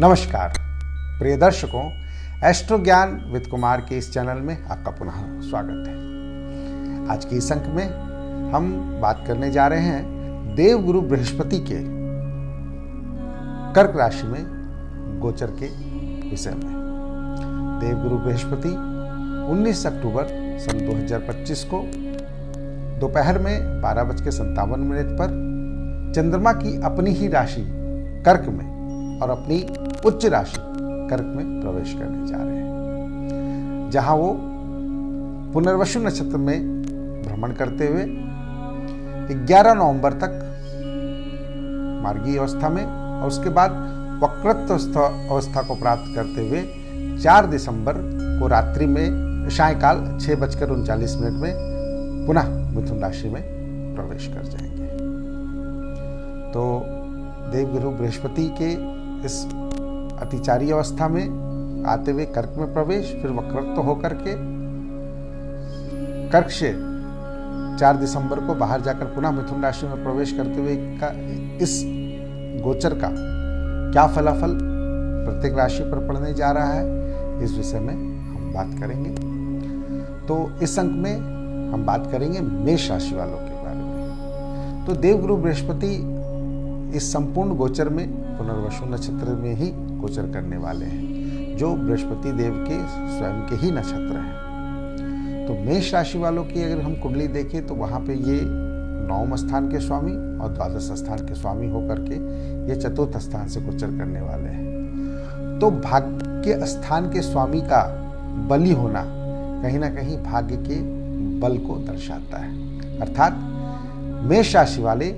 नमस्कार प्रिय दर्शकों, एस्ट्रो ज्ञान विद कुमार के इस चैनल में आपका पुनः स्वागत है। आज की इस अंक में हम बात करने जा रहे हैं देवगुरु बृहस्पति के कर्क राशि में गोचर के विषय में। देवगुरु बृहस्पति 19 अक्टूबर सन 2025 को दोपहर में 12:57 पर चंद्रमा की अपनी ही राशि कर्क में और अपनी उच्च राशि कर्क में प्रवेश करने जा रहे हैं, जहां वो पुनर्वसु नक्षत्र में भ्रमण करते हुए 11 नवंबर तक मार्गी अवस्था में और उसके बाद वक्रत्व अवस्था को प्राप्त करते हुए 4 दिसंबर को रात्रि में सायंकाल 6:39 में पुनः मिथुन राशि में प्रवेश कर जाएंगे। तो देवगुरु बृहस्पति के इस अतिचारी अवस्था में आते हुए कर्क में प्रवेश, फिर वक्रत्व होकर के कर्क से 4 दिसंबर को बाहर जाकर पुनः मिथुन राशि में प्रवेश करते हुए का इस गोचर का क्या फलाफल प्रत्येक राशि पर पड़ने जा रहा है, इस विषय में हम बात करेंगे। तो इस अंक में हम बात करेंगे मेष राशि वालों के बारे में। तो देवगुरु बृहस्पति इस संपूर्ण गोचर में पुनर्वसु नक्षत्र में ही गोचर करने वाले हैं, जो बृहस्पति देव के स्वयं के ही नक्षत्र हैं। तो मेष राशि वालों की अगर हम कुंडली देखें तो वहाँ पे ये 9वें स्थान के स्वामी और 12वें स्थान के स्वामी होकर के ये चतुर्थ स्थान से गोचर करने वाले हैं। तो भाग्य स्थान के स्वामी का बली होना कहीं ना कहीं भाग्य के बल को दर्शाता है। अर्थात मेष राशि वाले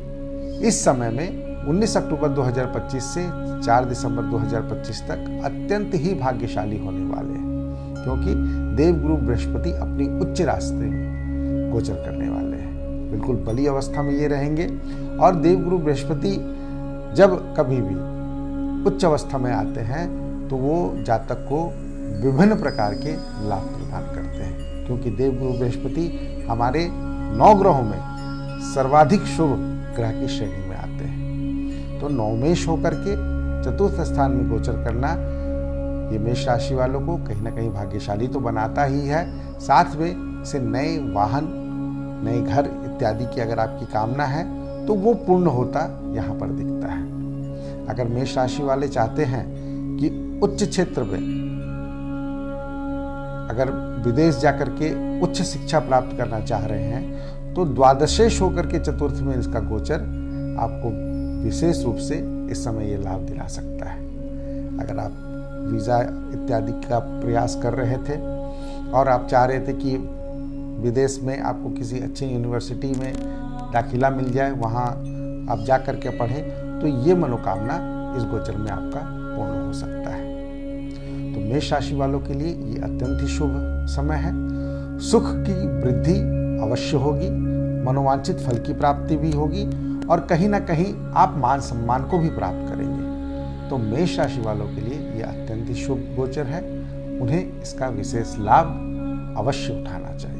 इस समय में 19 अक्टूबर 2025 से 4 दिसंबर 2025 तक अत्यंत ही भाग्यशाली होने वाले हैं, क्योंकि देवगुरु बृहस्पति अपनी उच्च रास्ते में गोचर करने वाले हैं। बिल्कुल बली अवस्था में ये रहेंगे और देवगुरु बृहस्पति जब कभी भी उच्च अवस्था में आते हैं तो वो जातक को विभिन्न प्रकार के लाभ प्रदान करते हैं, क्योंकि देवगुरु बृहस्पति हमारे 9 ग्रहों में सर्वाधिक शुभ ग्रह की श्रेणी में आते हैं। तो नवमेश होकर के चतुर्थ स्थान में गोचर करना ये मेष राशि वालों को कहीं ना कहीं भाग्यशाली तो बनाता ही है, साथ में से नए वाहन, नए घर इत्यादि की अगर आपकी कामना है तो वो पूर्ण होता यहाँ पर दिखता है। अगर मेष राशि वाले चाहते हैं कि उच्च क्षेत्र में अगर विदेश जाकर के उच्च शिक्षा प्राप्त करना चाह रहे हैं तो द्वादशेश होकर के चतुर्थ में इसका गोचर आपको विशेष रूप से इस समय ये लाभ दिला सकता है। अगर आप वीज़ा इत्यादि का प्रयास कर रहे थे और आप चाह रहे थे कि विदेश में आपको किसी अच्छी यूनिवर्सिटी में दाखिला मिल जाए, वहाँ आप जा कर के पढ़ें, तो ये मनोकामना इस गोचर में आपका पूर्ण हो सकता है। तो मेष राशि वालों के लिए ये अत्यंत ही शुभ समय है। सुख की वृद्धि अवश्य होगी, मनोवांछित फल की प्राप्ति भी होगी और कहीं ना कहीं आप मान सम्मान को भी प्राप्त करेंगे। तो मेष राशि वालों के लिए यह अत्यंत ही शुभ गोचर है, उन्हें इसका विशेष लाभ अवश्य उठाना चाहिए।